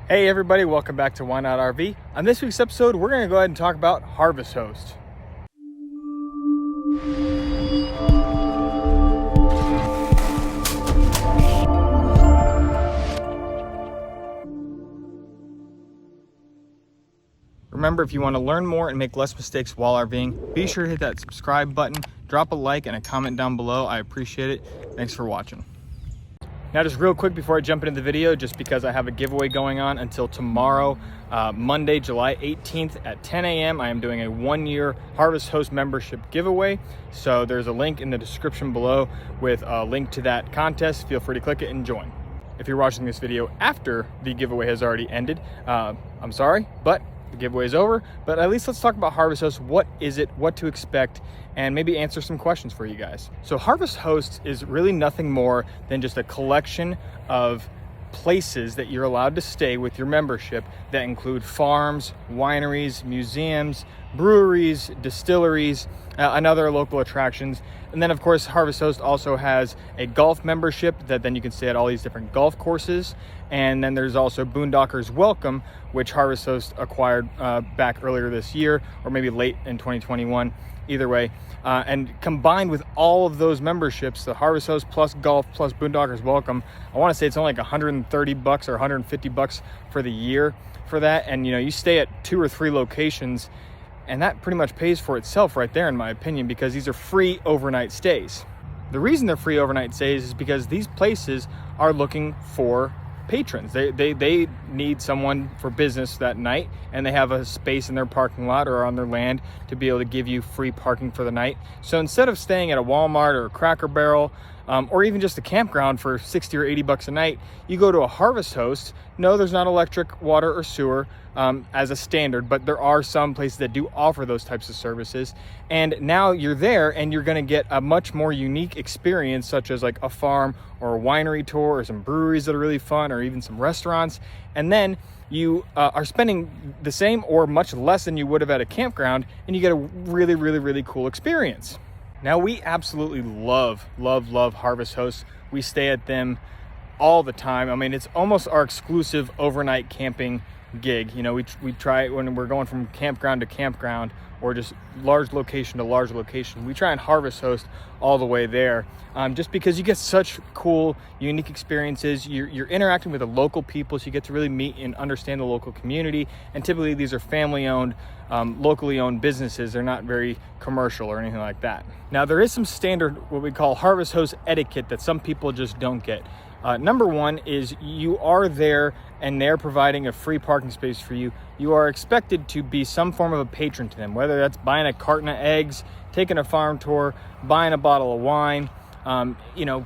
Hey everybody, welcome back to Why Not RV. On this week's episode, we're going to go ahead and talk about Harvest Host. Remember, if you want to learn more and make less mistakes while RVing, be sure to hit that subscribe button, drop a like and a comment down below. I appreciate it. Thanks for watching. Now, just real quick before I jump into the video, just because I have a giveaway going on until tomorrow, Monday, July 18th at 10 a.m. I am doing a 1-year Harvest Host membership giveaway. So there's a link in the description below with a link to that contest. Feel free to click it and join. If you're watching this video after the giveaway has already ended, I'm sorry, but the giveaway is over. But at least let's talk about Harvest Host. What is it, what to expect, and maybe answer some questions for you guys. So Harvest Host is really nothing more than just a collection of places that you're allowed to stay with your membership that include farms, wineries, museums, breweries, distilleries, and other local attractions. And then of course, Harvest Host also has a golf membership that then you can stay at all these different golf courses. And then there's also Boondockers Welcome, which Harvest Host acquired back earlier this year, or maybe late in 2021. Either way, and combined with all of those memberships, the Harvest Host plus golf plus Boondockers Welcome, I want to say it's only like $130 or $150 for the year for that. And you stay at 2 or 3 locations, and that pretty much pays for itself right there, in my opinion, because these are free overnight stays. The reason they're free overnight stays is because these places are looking for patrons. They need someone for business that night, and they have a space in their parking lot or on their land to be able to give you free parking for the night. So instead of staying at a Walmart or a Cracker Barrel, or even just a campground for 60 or 80 bucks a night, you go to a Harvest Host. No, there's not electric, water, or sewer as a standard, but there are some places that do offer those types of services. And now you're there and you're gonna get a much more unique experience, such as like a farm or a winery tour or some breweries that are really fun, or even some restaurants. And then you are spending the same or much less than you would have at a campground, and you get a really, really, really cool experience. Now, we absolutely love Harvest Hosts. We stay at them all the time. I mean, it's almost our exclusive overnight camping gig. We try it when we're going from campground to campground, or just large location to large location. We try and Harvest Host all the way there, just because you get such cool, unique experiences. You're interacting with the local people, so you get to really meet and understand the local community. And typically these are family-owned, locally owned businesses. They're not very commercial or anything like that. Now, there is some standard, what we call Harvest Host etiquette, that some people just don't get. Number one is you are there and they're providing a free parking space for you. You are expected to be some form of a patron to them, whether that's buying a carton of eggs, taking a farm tour, buying a bottle of wine.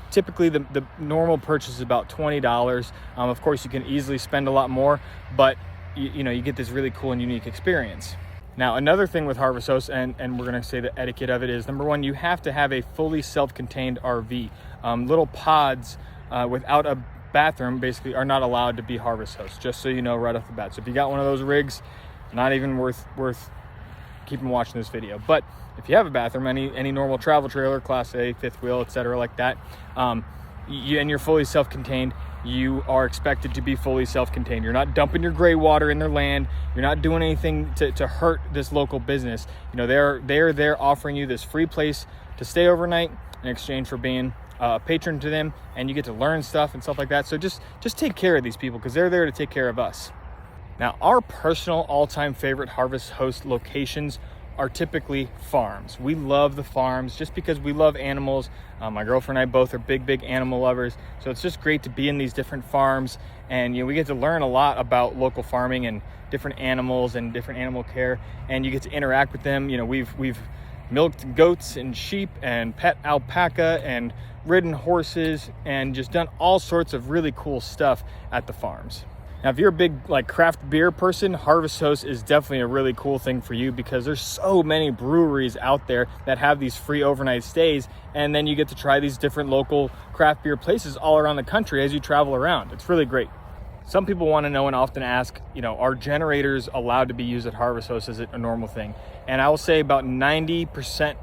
Typically the normal purchase is about $20. Of course, you can easily spend a lot more, but you get this really cool and unique experience. Now, another thing with Harvest Host, and we're going to say the etiquette of it is, number one, you have to have a fully self-contained RV. Little pods without a bathroom basically are not allowed to be Harvest Hosts, just so you know right off the bat. So if you got one of those rigs, not even worth keeping watching this video. But if you have a bathroom, any normal travel trailer, class A, fifth wheel, etc., like that, and you're fully self-contained, you are expected to be fully self-contained. You're not dumping your gray water in their land. You're not doing anything to hurt this local business. They're there offering you this free place to stay overnight in exchange for being a patron to them, and you get to learn stuff and stuff like that. So just take care of these people, because they're there to take care of us. Now, our personal all-time favorite Harvest Host locations are typically farms. We love the farms just because we love animals. My girlfriend and I both are big animal lovers, so it's just great to be in these different farms, and we get to learn a lot about local farming and different animals and different animal care, and you get to interact with them. We've milked goats and sheep and pet alpaca and ridden horses and just done all sorts of really cool stuff at the farms. Now, if you're a big craft beer person, Harvest Host is definitely a really cool thing for you, because there's so many breweries out there that have these free overnight stays, and then you get to try these different local craft beer places all around the country as you travel around. It's really great. Some people want to know and often ask, are generators allowed to be used at Harvest Host? Is it a normal thing? And I will say about 90%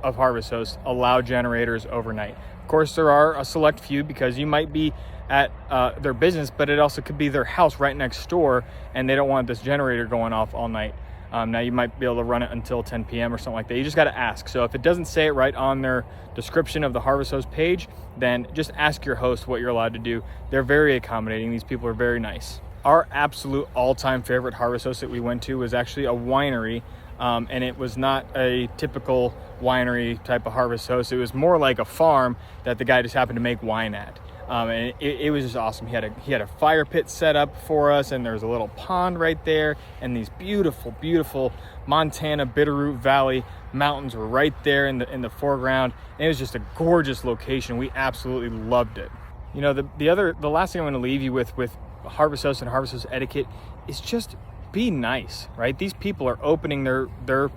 of Harvest Hosts allow generators overnight. Of course, there are a select few, because you might be at their business, but it also could be their house right next door, and they don't want this generator going off all night. Now you might be able to run it until 10 p.m. or something like that. You just got to ask. So if it doesn't say it right on their description of the Harvest Host page, then just ask your host what you're allowed to do. They're very accommodating. These people are very nice. Our absolute all-time favorite Harvest Host that we went to was actually a winery, and it was not a typical winery type of Harvest Host. It was more like a farm that the guy just happened to make wine at. And it was just awesome. He had a fire pit set up for us, and there's a little pond right there, and these beautiful, beautiful Montana Bitterroot Valley mountains were right there in the foreground. And it was just a gorgeous location. We absolutely loved it. You know, the last thing I'm going to leave you with Harvest Host and Harvest Host etiquette is just be nice, right? These people are opening their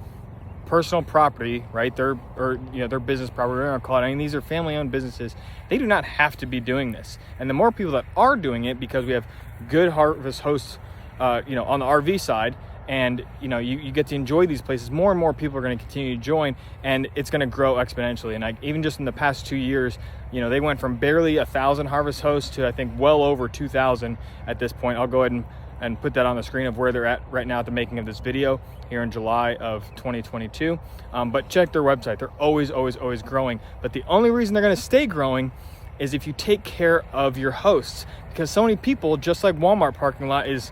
personal property, right? Their business property, whatever you want to call it. I mean, these are family-owned businesses. They do not have to be doing this. And the more people that are doing it, because we have good Harvest Hosts, on the RV side, and you get to enjoy these places, more and more people are going to continue to join, and it's going to grow exponentially. And even just in the past 2 years, they went from barely 1,000 Harvest Hosts to I think well over 2,000 at this point. I'll go ahead and put that on the screen of where they're at right now at the making of this video here in July of 2022. But check their website. They're always growing. But the only reason they're going to stay growing is if you take care of your hosts, because so many people, just like Walmart parking lot is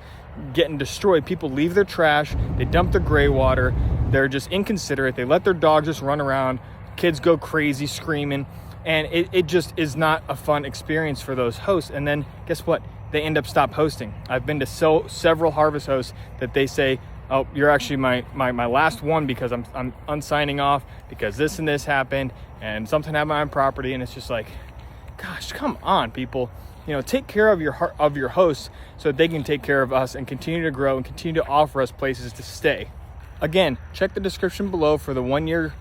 getting destroyed. People leave their trash, they dump their gray water, they're just inconsiderate, they let their dogs just run around, kids go crazy screaming, and it just is not a fun experience for those hosts. And then guess what? They end up stop hosting. I've been to several Harvest Hosts that they say, oh, you're actually my last one because I'm unsigning off because this and this happened and something happened on my property. And it's just like, gosh, come on, people. Take care of your hosts so that they can take care of us and continue to grow and continue to offer us places to stay. Again, check the description below for the 1-year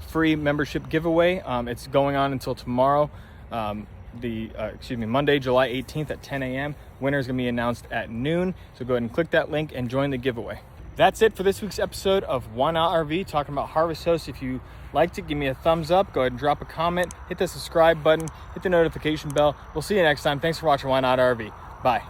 free membership giveaway. It's going on until tomorrow. Monday, July 18th at 10 a.m. Winner is going to be announced at noon. So go ahead and click that link and join the giveaway. That's it for this week's episode of Why Not RV, talking about Harvest Host. If you liked it, give me a thumbs up. Go ahead and drop a comment. Hit the subscribe button. Hit the notification bell. We'll see you next time. Thanks for watching Why Not RV. Bye.